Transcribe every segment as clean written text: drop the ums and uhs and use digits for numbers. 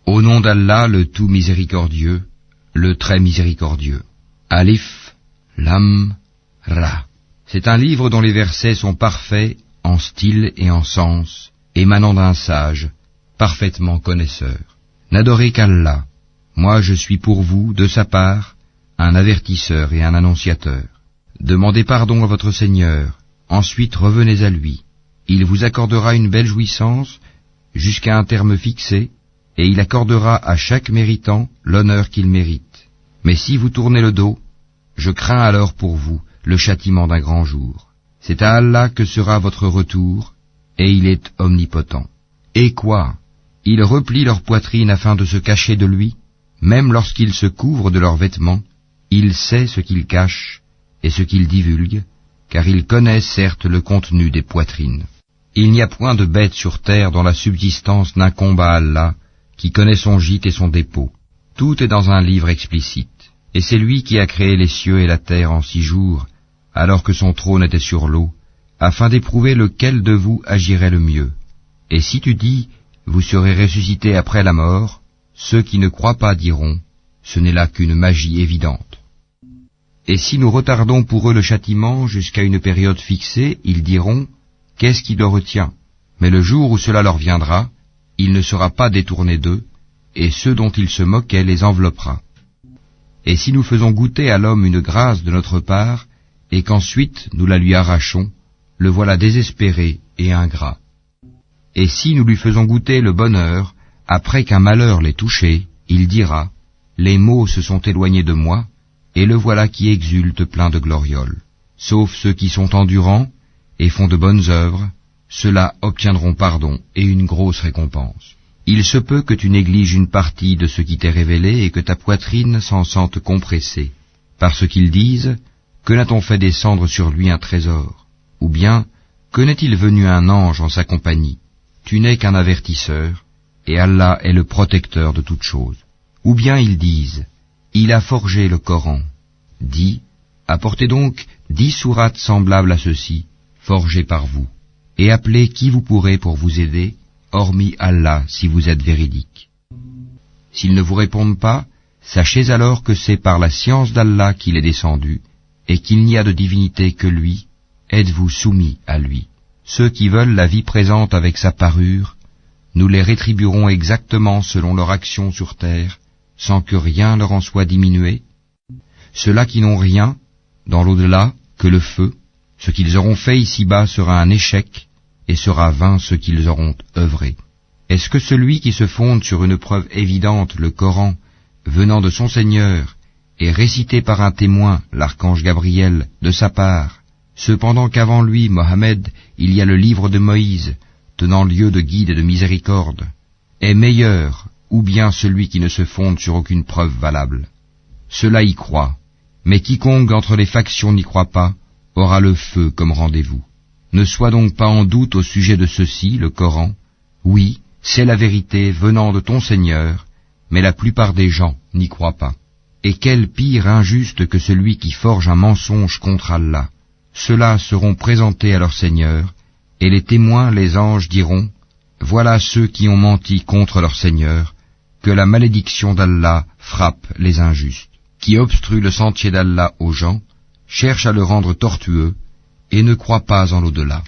Au nom d'Allah, le tout miséricordieux, le très miséricordieux. Alif, Lam, Ra. C'est un livre dont les versets sont parfaits en style et en sens, émanant d'un sage, parfaitement connaisseur. N'adorez qu'Allah. Moi je suis pour vous, de sa part, un avertisseur et un annonciateur. Demandez pardon à votre Seigneur, ensuite revenez à lui. Il vous accordera une belle jouissance jusqu'à un terme fixé, et il accordera à chaque méritant l'honneur qu'il mérite. Mais si vous tournez le dos, je crains alors pour vous le châtiment d'un grand jour. C'est à Allah que sera votre retour, et il est omnipotent. Et quoi? Ils replient leur poitrine afin de se cacher de lui, même lorsqu'ils se couvrent de leurs vêtements, il sait ce qu'ils cachent et ce qu'ils divulguent, car il connaît certes le contenu des poitrines. Il n'y a point de bête sur terre dont la subsistance n'incombe à Allah, qui connaît son gîte et son dépôt. Tout est dans un livre explicite, et c'est lui qui a créé les cieux et la terre en 6 jours, alors que son trône était sur l'eau, afin d'éprouver lequel de vous agirait le mieux. Et si tu dis, vous serez ressuscités après la mort, ceux qui ne croient pas diront, ce n'est là qu'une magie évidente. Et si nous retardons pour eux le châtiment jusqu'à une période fixée, ils diront, qu'est-ce qui le retient? Mais le jour où cela leur viendra, il ne sera pas détourné d'eux, et ceux dont ils se moquaient les enveloppera. Et si nous faisons goûter à l'homme une grâce de notre part, et qu'ensuite nous la lui arrachons, le voilà désespéré et ingrat. Et si nous lui faisons goûter le bonheur, après qu'un malheur l'ait touché, il dira, les maux se sont éloignés de moi, et le voilà qui exulte plein de glorioles. Sauf ceux qui sont endurants et font de bonnes œuvres, ceux-là obtiendront pardon et une grosse récompense. Il se peut que tu négliges une partie de ce qui t'est révélé et que ta poitrine s'en sente compressée, parce qu'ils disent, que n'a-t-on fait descendre sur lui un trésor? Ou bien, que n'est-il venu un ange en sa compagnie? Tu n'es qu'un avertisseur, et Allah est le protecteur de toutes choses. Ou bien ils disent, il a forgé le Coran. Dis, apportez donc 10 sourates semblables à ceci, forgées par vous, et appelez qui vous pourrez pour vous aider, hormis Allah si vous êtes véridique. S'ils ne vous répondent pas, sachez alors que c'est par la science d'Allah qu'il est descendu, et qu'il n'y a de divinité que lui, êtes-vous soumis à lui. Ceux qui veulent la vie présente avec sa parure, nous les rétribuerons exactement selon leur action sur terre, sans que rien leur en soit diminué. Ceux-là qui n'ont rien, dans l'au-delà, que le feu, ce qu'ils auront fait ici-bas sera un échec, et sera vain ce qu'ils auront œuvré. Est-ce que celui qui se fonde sur une preuve évidente, le Coran, venant de son Seigneur, et récité par un témoin, l'archange Gabriel, de sa part, cependant qu'avant lui, Mohammed, il y a le livre de Moïse, tenant lieu de guide et de miséricorde, est meilleur, ou bien celui qui ne se fonde sur aucune preuve valable? Cela y croit, mais quiconque entre les factions n'y croit pas, aura le feu comme rendez-vous. Ne sois donc pas en doute au sujet de ceci, le Coran. Oui, c'est la vérité venant de ton Seigneur, mais la plupart des gens n'y croient pas. Et quel pire injuste que celui qui forge un mensonge contre Allah. Ceux-là seront présentés à leur Seigneur, et les témoins, les anges, diront, voilà ceux qui ont menti contre leur Seigneur, que la malédiction d'Allah frappe les injustes, qui obstruent le sentier d'Allah aux gens, cherchent à le rendre tortueux, et ne croient pas en l'au-delà.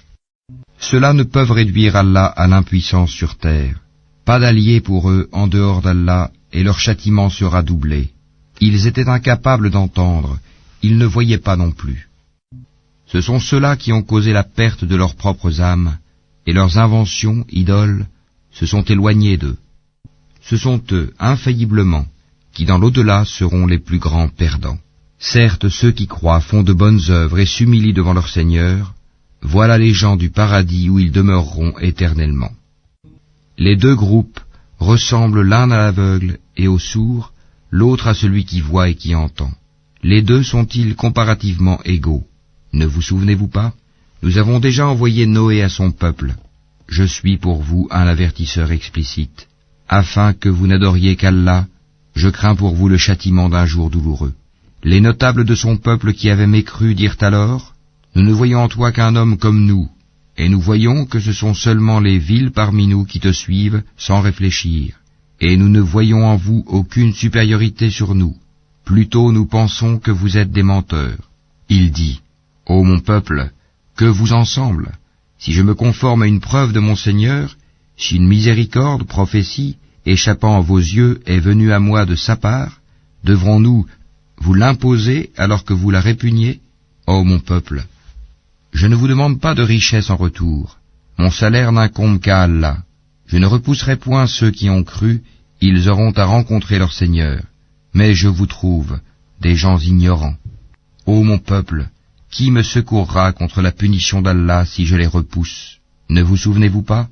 Ceux-là ne peuvent réduire Allah à l'impuissance sur terre. Pas d'alliés pour eux en dehors d'Allah, et leur châtiment sera doublé. Ils étaient incapables d'entendre, ils ne voyaient pas non plus. Ce sont ceux-là qui ont causé la perte de leurs propres âmes, et leurs inventions, idoles, se sont éloignées d'eux. Ce sont eux, infailliblement, qui dans l'au-delà seront les plus grands perdants. Certes, ceux qui croient font de bonnes œuvres et s'humilient devant leur Seigneur, voilà les gens du paradis où ils demeureront éternellement. Les 2 groupes ressemblent l'un à l'aveugle et au sourd, l'autre à celui qui voit et qui entend. Les 2 sont-ils comparativement égaux? Ne vous souvenez-vous pas? Nous avons déjà envoyé Noé à son peuple. Je suis pour vous un avertisseur explicite. Afin que vous n'adoriez qu'Allah, je crains pour vous le châtiment d'un jour douloureux. Les notables de son peuple qui avaient mécru dirent alors, nous ne voyons en toi qu'un homme comme nous, et nous voyons que ce sont seulement les villes parmi nous qui te suivent sans réfléchir. et nous ne voyons en vous aucune supériorité sur nous. Plutôt nous pensons que vous êtes des menteurs. Il dit, ô mon peuple, que vous en semble? Si je me conforme à une preuve de mon Seigneur, si une miséricorde, prophétie, échappant à vos yeux, est venue à moi de sa part, devrons-nous vous l'imposer alors que vous la répugnez? Ô mon peuple, je ne vous demande pas de richesse en retour. Mon salaire n'incombe qu'à Allah. Je ne repousserai point ceux qui ont cru, ils auront à rencontrer leur Seigneur. Mais je vous trouve des gens ignorants. Ô mon peuple, qui me secourra contre la punition d'Allah si je les repousse? Ne vous souvenez-vous pas?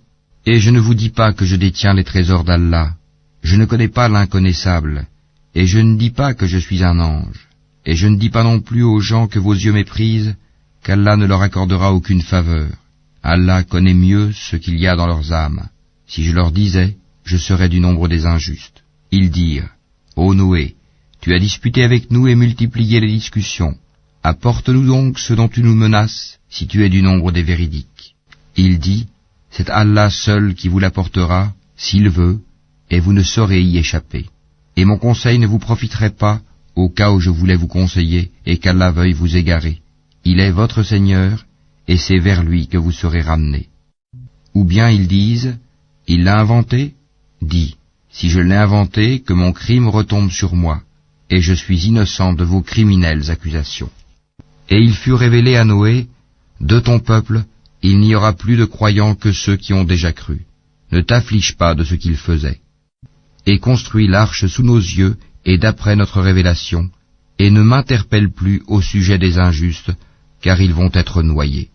Et je ne vous dis pas que je détiens les trésors d'Allah. Je ne connais pas l'inconnaissable. Et je ne dis pas que je suis un ange. Et je ne dis pas non plus aux gens que vos yeux méprisent, qu'Allah ne leur accordera aucune faveur. Allah connaît mieux ce qu'il y a dans leurs âmes. Si je leur disais, je serais du nombre des injustes. Ils dirent, ô Noé, tu as disputé avec nous et multiplié les discussions. Apporte-nous donc ce dont tu nous menaces, si tu es du nombre des véridiques. Il dit, c'est Allah seul qui vous l'apportera, s'il veut, et vous ne saurez y échapper. Et mon conseil ne vous profiterait pas, au cas où je voulais vous conseiller, et qu'Allah veuille vous égarer. Il est votre Seigneur, et c'est vers lui que vous serez ramenés. Ou bien ils disent, il l'a inventé? Dis, si je l'ai inventé, que mon crime retombe sur moi, et je suis innocent de vos criminelles accusations. Et il fut révélé à Noé, de ton peuple, il n'y aura plus de croyants que ceux qui ont déjà cru. Ne t'afflige pas de ce qu'ils faisaient. Et construis l'arche sous nos yeux, et d'après notre révélation, et ne m'interpelle plus au sujet des injustes, car ils vont être noyés.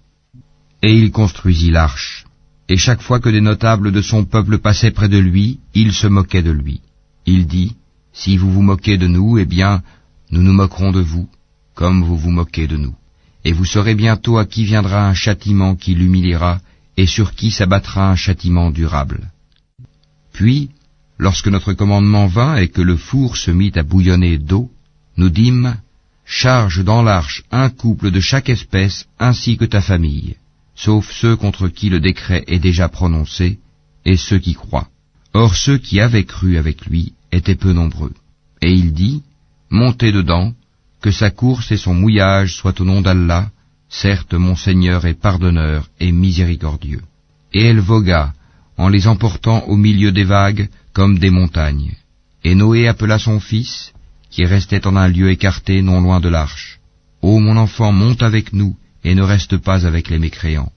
Et il construisit l'arche, et chaque fois que des notables de son peuple passaient près de lui, il se moquait de lui. Il dit, si vous vous moquez de nous, eh bien, nous nous moquerons de vous, comme vous vous moquez de nous. Et vous saurez bientôt à qui viendra un châtiment qui l'humiliera, et sur qui s'abattra un châtiment durable. Puis, lorsque notre commandement vint et que le four se mit à bouillonner d'eau, nous dîmes, charge dans l'arche un couple de chaque espèce ainsi que ta famille, sauf ceux contre qui le décret est déjà prononcé, et ceux qui croient. Or ceux qui avaient cru avec lui étaient peu nombreux. Et il dit, montez dedans, que sa course et son mouillage soient au nom d'Allah, certes mon Seigneur est pardonneur et miséricordieux. Et elle vogua, en les emportant au milieu des vagues, comme des montagnes. Et Noé appela son fils, qui restait en un lieu écarté non loin de l'arche. Ô mon enfant, monte avec nous, et ne reste pas avec les mécréants.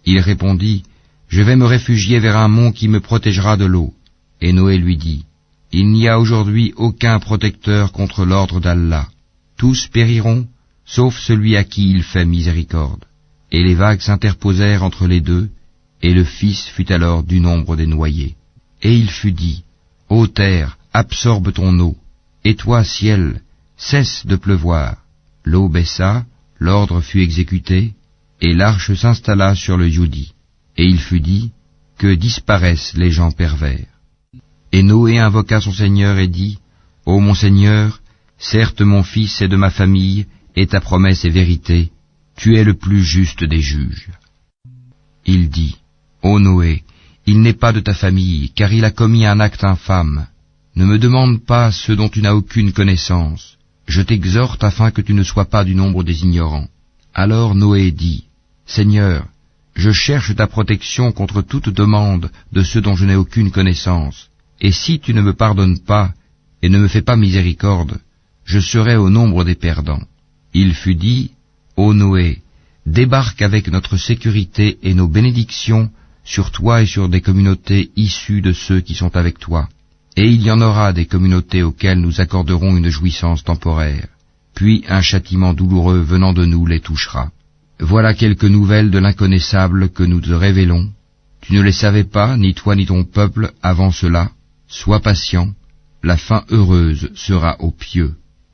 Il répondit, je vais me réfugier vers un mont qui me protégera de l'eau. Et Noé lui dit, il n'y a aujourd'hui aucun protecteur contre l'ordre d'Allah. Tous périront, sauf celui à qui il fait miséricorde. Et les vagues s'interposèrent entre les deux, et le fils fut alors du nombre des noyés. Et il fut dit, ô terre, absorbe ton eau, et toi, ciel, cesse de pleuvoir. L'eau baissa, l'ordre fut exécuté, et l'arche s'installa sur le Youdi. Et il fut dit, que disparaissent les gens pervers. Et Noé invoqua son Seigneur et dit, ô mon Seigneur, certes mon fils est de ma famille, et ta promesse est vérité, tu es le plus juste des juges. Il dit, ô Noé, il n'est pas de ta famille, car il a commis un acte infâme. Ne me demande pas ce dont tu n'as aucune connaissance. Je t'exhorte afin que tu ne sois pas du nombre des ignorants. Alors Noé dit, Seigneur, je cherche ta protection contre toute demande de ceux dont je n'ai aucune connaissance. Et si tu ne me pardonnes pas, et ne me fais pas miséricorde, je serai au nombre des perdants. Il fut dit, ô Noé, débarque avec notre sécurité et nos bénédictions sur toi et sur des communautés issues de ceux qui sont avec toi. Et il y en aura des communautés auxquelles nous accorderons une jouissance temporaire, puis un châtiment douloureux venant de nous les touchera. Voilà quelques nouvelles de l'inconnaissable que nous te révélons. Tu ne les savais pas, ni toi ni ton peuple, avant cela. Sois patient, la fin heureuse sera aux pieux.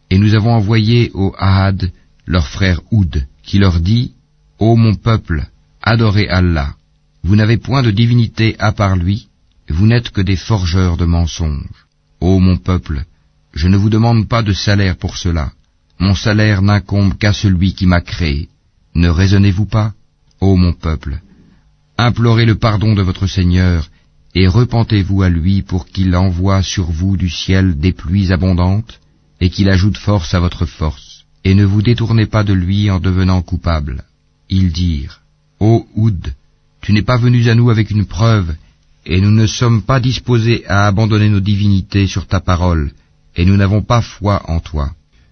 Et nous avons envoyé au Ahad leur frère Houd, qui leur dit, ô mon peuple, adorez Allah. Vous n'avez point de divinité à part lui, vous n'êtes que des forgeurs de mensonges. Ô mon peuple, je ne vous demande pas de salaire pour cela. Mon salaire n'incombe qu'à celui qui m'a créé. Ne raisonnez-vous pas, ô mon peuple? Implorez le pardon de votre Seigneur, et repentez-vous à lui pour qu'il envoie sur vous du ciel des pluies abondantes, et qu'il ajoute force à votre force, et ne vous détournez pas de lui en devenant coupable. Ils dirent, Ô Houd, tu n'es pas venu à nous avec une preuve, et nous ne sommes pas disposés à abandonner nos divinités sur ta parole, et nous n'avons pas foi en toi.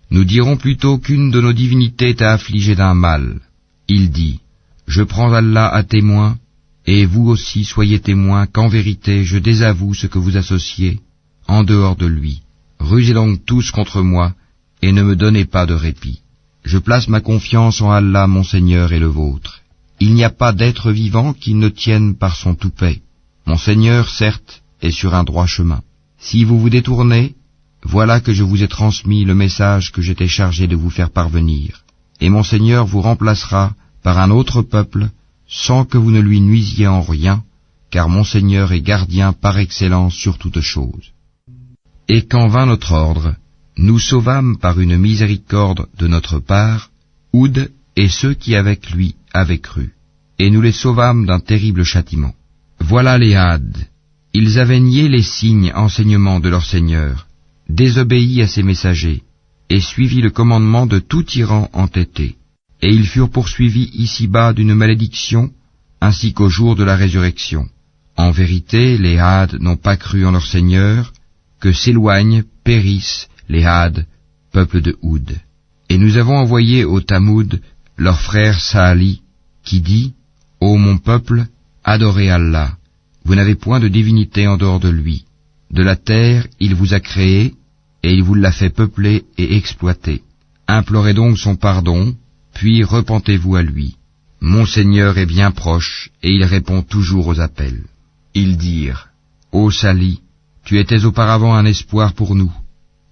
Nous dirons plutôt qu'une de nos divinités t'a affligé d'un mal. Il dit, Je prends Allah à témoin, et vous aussi soyez témoins qu'en vérité je désavoue ce que vous associez en dehors de lui. Rusez donc tous contre moi, et ne me donnez pas de répit. Je place ma confiance en Allah mon Seigneur et le vôtre. Il n'y a pas d'être vivant qui ne tienne par son toupet. Mon Seigneur, certes, est sur un droit chemin. Si vous vous détournez, voilà que je vous ai transmis le message que j'étais chargé de vous faire parvenir. Et mon Seigneur vous remplacera par un autre peuple, sans que vous ne lui nuisiez en rien, car mon Seigneur est gardien par excellence sur toutes choses. Et quand vint notre ordre, nous sauvâmes par une miséricorde de notre part Houd et ceux qui avec lui avaient cru, et nous les sauvâmes d'un terrible châtiment. Voilà les Had. Ils avaient nié les signes enseignements de leur Seigneur, désobéi à ses messagers, et suivi le commandement de tout tyran entêté. Et ils furent poursuivis ici-bas d'une malédiction, ainsi qu'au jour de la résurrection. En vérité, les Had n'ont pas cru en leur Seigneur, que s'éloignent, périssent les Had, peuple de Houd. Et nous avons envoyé au Tamoud leur frère Saali, qui dit, Ô mon peuple, adorez Allah, vous n'avez point de divinité en dehors de lui. De la terre, il vous a créé, et il vous l'a fait peupler et exploiter. Implorez donc son pardon, puis repentez-vous à lui. Mon Seigneur est bien proche, et il répond toujours aux appels. Ils dirent, Ô Sali, tu étais auparavant un espoir pour nous.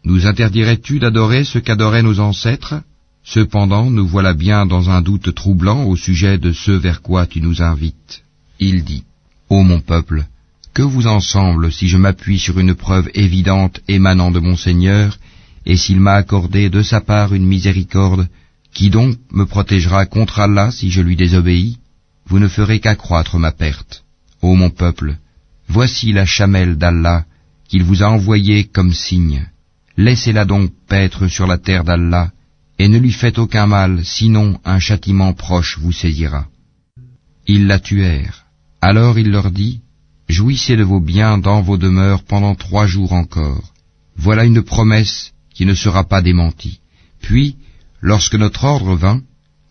Nous interdirais-tu d'adorer ce qu'adoraient nos ancêtres? Cependant, nous voilà bien dans un doute troublant au sujet de ce vers quoi tu nous invites. Il dit, Ô mon peuple, que vous en semble si je m'appuie sur une preuve évidente émanant de mon Seigneur, et s'il m'a accordé de sa part une miséricorde, qui donc me protégera contre Allah si je lui désobéis? Vous ne ferez qu'accroître ma perte. Ô mon peuple, voici la chamelle d'Allah qu'il vous a envoyée comme signe. Laissez-la donc paître sur la terre d'Allah, et ne lui faites aucun mal, sinon un châtiment proche vous saisira. Ils la tuèrent. Alors il leur dit, Jouissez de vos biens dans vos demeures pendant 3 jours encore. Voilà une promesse qui ne sera pas démentie. Puis, lorsque notre ordre vint,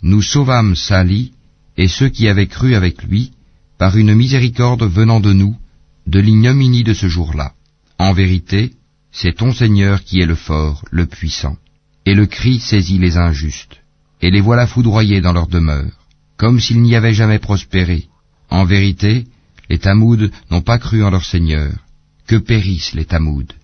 nous sauvâmes Sali et ceux qui avaient cru avec lui, par une miséricorde venant de nous, de l'ignominie de ce jour-là. En vérité, c'est ton Seigneur qui est le fort, le puissant. Et le cri saisit les injustes, et les voilà foudroyés dans leur demeure, comme s'ils n'y avaient jamais prospéré. En vérité, les Tamouds n'ont pas cru en leur Seigneur. Que périssent les Tamouds.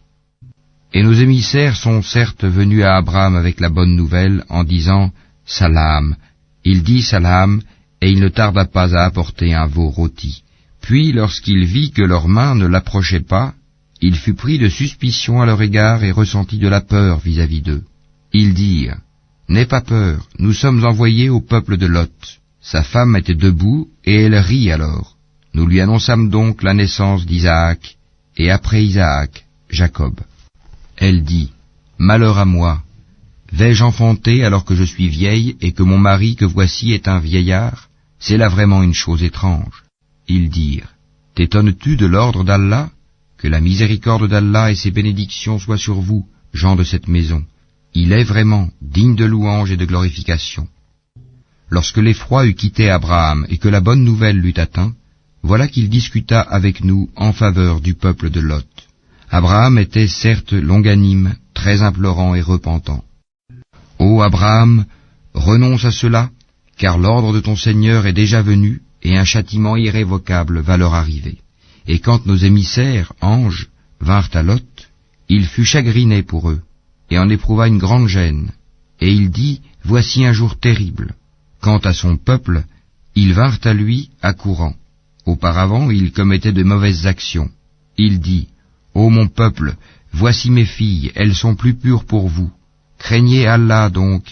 Et nos émissaires sont certes venus à Abraham avec la bonne nouvelle en disant « Salam ». Il dit « Salam » et il ne tarda pas à apporter un veau rôti. Puis, lorsqu'il vit que leurs mains ne l'approchaient pas, il fut pris de suspicion à leur égard et ressentit de la peur vis-à-vis d'eux. Ils dirent « N'aie pas peur, nous sommes envoyés au peuple de Lot. » Sa femme était debout et elle rit alors. Nous lui annonçâmes donc la naissance d'Isaac, et après Isaac, Jacob. Elle dit, Malheur à moi, vais-je enfanter alors que je suis vieille et que mon mari que voici est un vieillard? C'est là vraiment une chose étrange. Ils dirent, T'étonnes-tu de l'ordre d'Allah? Que la miséricorde d'Allah et ses bénédictions soient sur vous, gens de cette maison. Il est vraiment digne de louange et de glorification. Lorsque l'effroi eut quitté Abraham et que la bonne nouvelle l'eut atteint, voilà qu'il discuta avec nous en faveur du peuple de Lot. Abraham était certes longanime, très implorant et repentant. Ô Abraham, renonce à cela, car l'ordre de ton Seigneur est déjà venu, et un châtiment irrévocable va leur arriver. Et quand nos émissaires, anges, vinrent à Lot, il fut chagriné pour eux, et en éprouva une grande gêne. Et il dit, Voici un jour terrible. Quant à son peuple, ils vinrent à lui accourant. Auparavant, il commettait de mauvaises actions. Il dit, Ô mon peuple, voici mes filles, elles sont plus pures pour vous. Craignez Allah donc,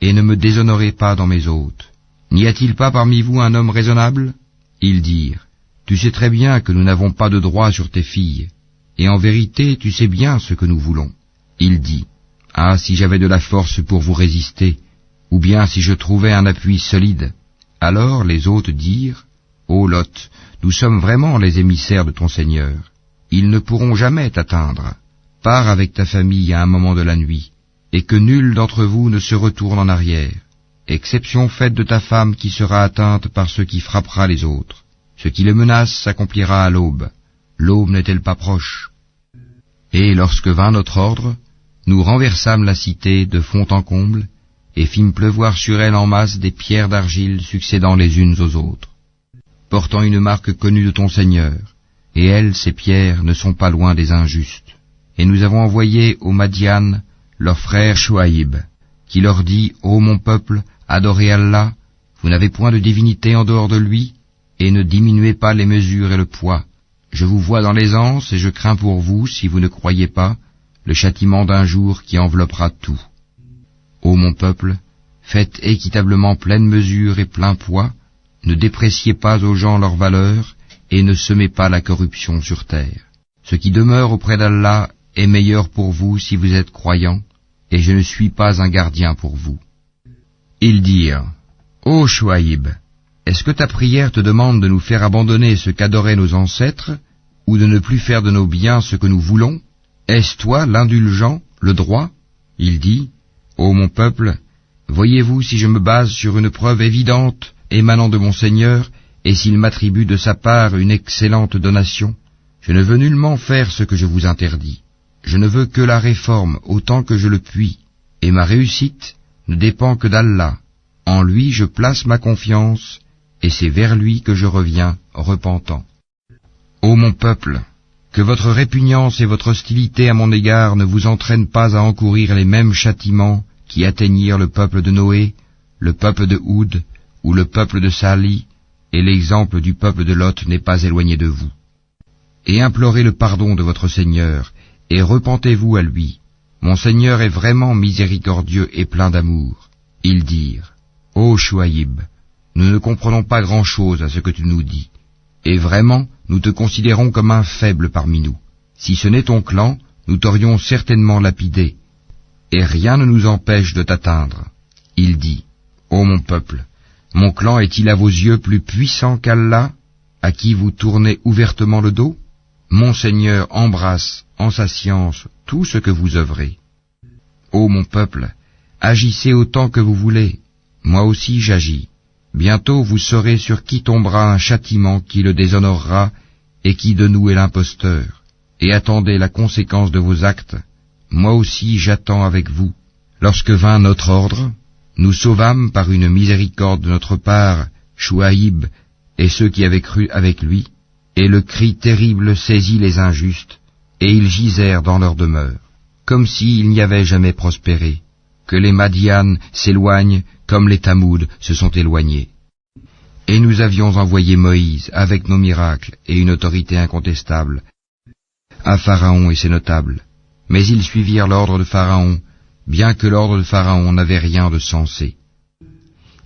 et ne me déshonorez pas dans mes hôtes. N'y a-t-il pas parmi vous un homme raisonnable? Ils dirent, Tu sais très bien que nous n'avons pas de droit sur tes filles, et en vérité tu sais bien ce que nous voulons. Il dit, Ah, si j'avais de la force pour vous résister, ou bien si je trouvais un appui solide. Alors les hôtes dirent, Ô Lot, nous sommes vraiment les émissaires de ton Seigneur. Ils ne pourront jamais t'atteindre. Pars avec ta famille à un moment de la nuit, et que nul d'entre vous ne se retourne en arrière, exception faite de ta femme qui sera atteinte par ce qui frappera les autres. Ce qui les menace s'accomplira à l'aube. L'aube n'est-elle pas proche? Et lorsque vint notre ordre, nous renversâmes la cité de fond en comble, et fîmes pleuvoir sur elle en masse des pierres d'argile succédant les unes aux autres, portant une marque connue de ton Seigneur, et elles, ces pierres, ne sont pas loin des injustes. Et nous avons envoyé aux Madian leur frère Chouaïb, qui leur dit, Ô mon peuple, adorez Allah, vous n'avez point de divinité en dehors de lui, et ne diminuez pas les mesures et le poids. Je vous vois dans l'aisance, et je crains pour vous, si vous ne croyez pas, le châtiment d'un jour qui enveloppera tout. Ô mon peuple, faites équitablement pleine mesure et plein poids, ne dépréciez pas aux gens leur valeur, et ne semez pas la corruption sur terre. Ce qui demeure auprès d'Allah est meilleur pour vous si vous êtes croyants, et je ne suis pas un gardien pour vous. Ils dirent, Ô Chouaïb, est-ce que ta prière te demande de nous faire abandonner ce qu'adoraient nos ancêtres, ou de ne plus faire de nos biens ce que nous voulons? Est-ce toi l'indulgent, le droit? Il dit, Ô mon peuple, voyez-vous si je me base sur une preuve évidente émanant de mon Seigneur, et s'il m'attribue de sa part une excellente donation? Je ne veux nullement faire ce que je vous interdis. Je ne veux que la réforme autant que je le puis, et ma réussite ne dépend que d'Allah. En lui je place ma confiance, et c'est vers lui que je reviens, repentant. Ô mon peuple, que votre répugnance et votre hostilité à mon égard ne vous entraînent pas à encourir les mêmes châtiments qui atteignirent le peuple de Noé, le peuple de Houd, ou le peuple de Sali, et l'exemple du peuple de Lot n'est pas éloigné de vous. Et implorez le pardon de votre Seigneur, et repentez-vous à lui. Mon Seigneur est vraiment miséricordieux et plein d'amour. Ils dirent, Ô Chouaïb, nous ne comprenons pas grand-chose à ce que tu nous dis, et vraiment, nous te considérons comme un faible parmi nous. Si ce n'est ton clan, nous t'aurions certainement lapidé, et rien ne nous empêche de t'atteindre. Il dit, Ô mon peuple, mon clan est-il à vos yeux plus puissant qu'Allah, à qui vous tournez ouvertement le dos? Mon Seigneur embrasse, en sa science, tout ce que vous œuvrez. Ô mon peuple, agissez autant que vous voulez, moi aussi j'agis. Bientôt vous saurez sur qui tombera un châtiment qui le déshonorera, et qui de nous est l'imposteur. Et attendez la conséquence de vos actes. Moi aussi j'attends avec vous. Lorsque vint notre ordre, nous sauvâmes par une miséricorde de notre part Chouaïb et ceux qui avaient cru avec lui, et le cri terrible saisit les injustes, et ils gisèrent dans leur demeure, comme s'ils n'y avaient jamais prospéré, que les Madian s'éloignent comme les Tamoud se sont éloignés. Et nous avions envoyé Moïse avec nos miracles et une autorité incontestable à Pharaon et ses notables, mais ils suivirent l'ordre de Pharaon, bien que l'ordre de Pharaon n'avait rien de sensé.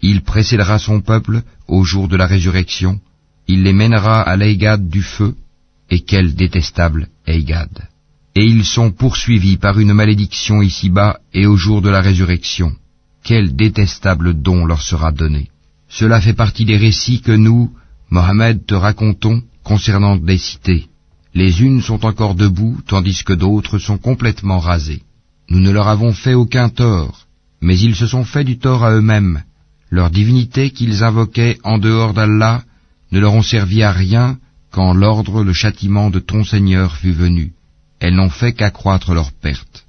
Il précédera son peuple au jour de la résurrection, il les mènera à l'Eigad du feu, et quel détestable Eigad. Et ils sont poursuivis par une malédiction ici-bas et au jour de la résurrection. Quel détestable don leur sera donné. Cela fait partie des récits que nous, Mohammed, te racontons concernant des cités. Les unes sont encore debout, tandis que d'autres sont complètement rasées. Nous ne leur avons fait aucun tort, mais ils se sont fait du tort à eux-mêmes. Leur divinité qu'ils invoquaient en dehors d'Allah ne leur ont servi à rien quand l'ordre, le châtiment de ton Seigneur fut venu. Elles n'ont fait qu'accroître leur perte.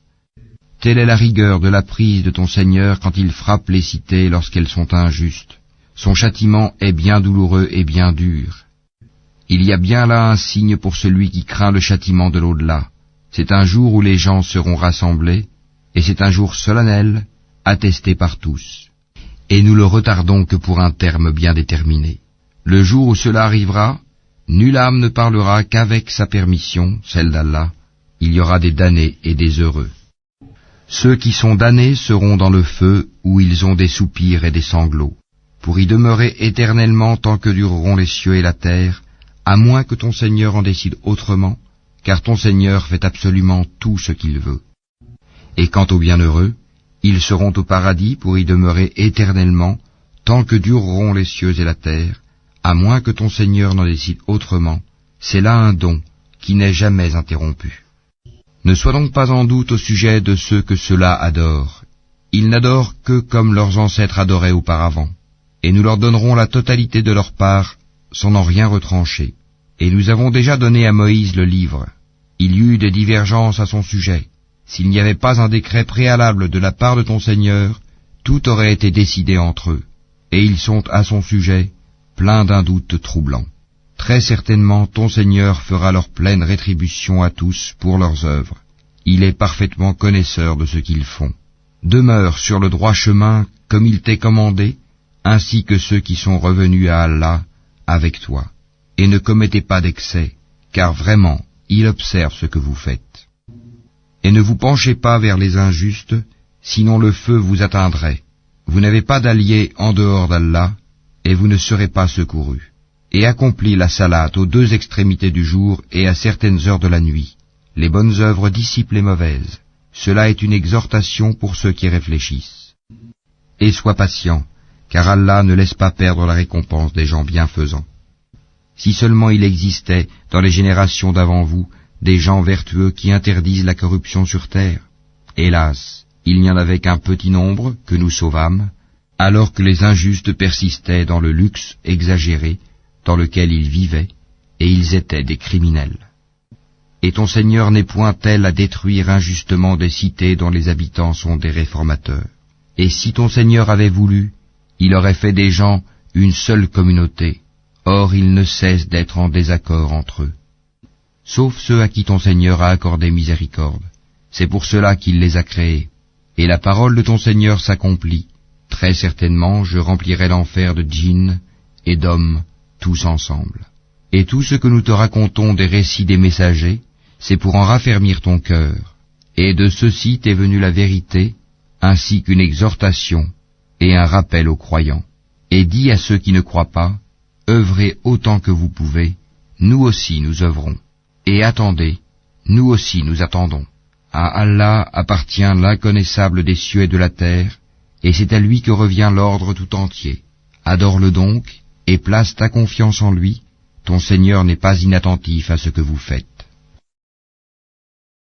Telle est la rigueur de la prise de ton Seigneur quand il frappe les cités lorsqu'elles sont injustes. Son châtiment est bien douloureux et bien dur. Il y a bien là un signe pour celui qui craint le châtiment de l'au-delà. C'est un jour où les gens seront rassemblés, et c'est un jour solennel, attesté par tous. Et nous le retardons que pour un terme bien déterminé. Le jour où cela arrivera, nulle âme ne parlera qu'avec sa permission, celle d'Allah. Il y aura des damnés et des heureux. Ceux qui sont damnés seront dans le feu où ils ont des soupirs et des sanglots, pour y demeurer éternellement tant que dureront les cieux et la terre, à moins que ton Seigneur en décide autrement, car ton Seigneur fait absolument tout ce qu'il veut. Et quant aux bienheureux, ils seront au paradis pour y demeurer éternellement, tant que dureront les cieux et la terre, à moins que ton Seigneur n'en décide autrement. C'est là un don qui n'est jamais interrompu. Ne sois donc pas en doute au sujet de ceux que ceux-là adorent. Ils n'adorent que comme leurs ancêtres adoraient auparavant, et nous leur donnerons la totalité de leur part, sans en rien retrancher. Et nous avons déjà donné à Moïse le livre. Il y eut des divergences à son sujet. S'il n'y avait pas un décret préalable de la part de ton Seigneur, tout aurait été décidé entre eux. Et ils sont à son sujet pleins d'un doute troublant. Très certainement ton Seigneur fera leur pleine rétribution à tous pour leurs œuvres. Il est parfaitement connaisseur de ce qu'ils font. Demeure sur le droit chemin comme il t'est commandé, ainsi que ceux qui sont revenus à Allah avec toi. Et ne commettez pas d'excès, car vraiment, il observe ce que vous faites. Et ne vous penchez pas vers les injustes, sinon le feu vous atteindrait. Vous n'avez pas d'allié en dehors d'Allah, et vous ne serez pas secourus. Et accomplis la salate aux deux extrémités du jour et à certaines heures de la nuit. Les bonnes œuvres dissipent les mauvaises. Cela est une exhortation pour ceux qui réfléchissent. Et sois patient, car Allah ne laisse pas perdre la récompense des gens bienfaisants. Si seulement il existait, dans les générations d'avant vous, des gens vertueux qui interdisent la corruption sur terre. Hélas, il n'y en avait qu'un petit nombre que nous sauvâmes, alors que les injustes persistaient dans le luxe exagéré dans lequel ils vivaient, et ils étaient des criminels. Et ton Seigneur n'est point tel à détruire injustement des cités dont les habitants sont des réformateurs. Et si ton Seigneur avait voulu, il aurait fait des gens une seule communauté. Or ils ne cessent d'être en désaccord entre eux. Sauf ceux à qui ton Seigneur a accordé miséricorde. C'est pour cela qu'il les a créés. Et la parole de ton Seigneur s'accomplit. Très certainement, je remplirai l'enfer de djinns et d'hommes, tous ensemble. Et tout ce que nous te racontons des récits des messagers, c'est pour en raffermir ton cœur. Et de ceci t'est venue la vérité, ainsi qu'une exhortation et un rappel aux croyants. Et dis à ceux qui ne croient pas, œuvrez autant que vous pouvez, nous aussi nous œuvrons. Et attendez, nous aussi nous attendons. À Allah appartient l'inconnaissable des cieux et de la terre, et c'est à lui que revient l'ordre tout entier. Adore-le donc, et place ta confiance en lui, ton Seigneur n'est pas inattentif à ce que vous faites.